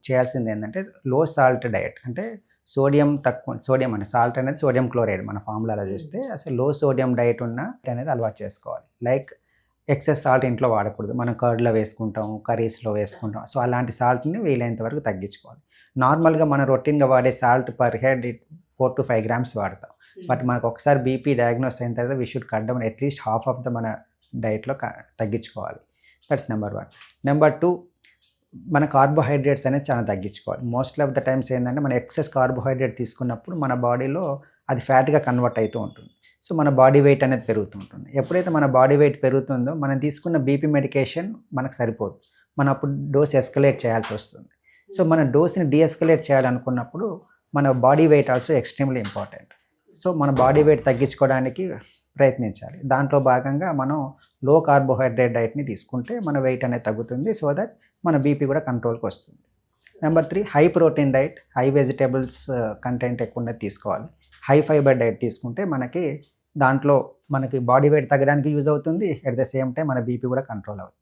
చేయాల్సింది ఏంటంటే లో సాల్ట్ డయట్. అంటే సోడియం తక్కువ, సోడియం అంటే సాల్ట్ అనేది సోడియం క్లోరైడ్ మన ఫార్ములాలో చూస్తే అసలు లో సోడియం డయట్ ఉన్న అనేది అలవాటు చేసుకోవాలి. లైక్ ఎక్సెస్ సాల్ట్ ఇంట్లో వాడకూడదు. మనం కర్డ్‌లో వేసుకుంటాం, కర్రీస్‌లో వేసుకుంటాం. సో, అలాంటి సాల్ట్‌ని వీలైనంత వరకు తగ్గించుకోవాలి. నార్మల్‌గా మనం రొటీన్‌గా వాడే సాల్ట్ పర్ హెడ్ 4-5 గ్రామ్స్ వాడతాం. బట్ మనకు ఒకసారి బీపీ డయాగ్నోస్ అయిన తర్వాత we should cut down at least half of the మన డైట్‌లో తగ్గించుకోవాలి. That's number 1. నెంబర్ 2, మన కార్బోహైడ్రేట్స్ అనేది చాలా తగ్గించుకోవాలి. మోస్ట్‌లీ ఆఫ్ ద టైమ్స్ ఏందంటే మనం ఎక్సెస్ కార్బోహైడ్రేట్ తీసుకున్నప్పుడు మన బాడీలో అది ఫ్యాట్‌గా కన్వర్ట్ అయితూ ఉంటుంది. సో, మన బాడీ వెయిట్ అనేది పెరుగుతూ ఉంటుంది. ఎప్పుడైతే మన బాడీ వెయిట్ పెరుగుతుందో మనం తీసుకున్న బీపీ మెడికేషన్ మనకు సరిపోదు. మనం అప్పుడు డోస్ ఎస్కలేట్ చేయాల్సి వస్తుంది. సో, మన డోస్‌ని డీఎస్కలేట్ చేయాలనుకున్నప్పుడు మన body weight also extremely important. So, మన బాడీ వెయిట్ తగ్గించుకోవడానికి ప్రయత్నించాలి. దాంట్లో భాగంగా మనం లో కార్బోహైడ్రేట్ డైట్‌ని తీసుకుంటే మన వెయిట్ అనేది తగ్గుతుంది. సో దట్ మన బీపీ కూడా కంట్రోల్‌కి వస్తుంది. Number 3, high protein diet, high vegetables content ఎక్కువ ఉన్నది తీసుకోవాలి. హై ఫైబర్ డైట్ తీసుకుంటే మనకి దాంట్లో మనకి బాడీ వెయిట్ తగ్గడానికి యూజ్ అవుతుంది. ఎట్ ద సేమ్ టైమ్ మన బీపీ కూడా కంట్రోల్ అవుతుంది.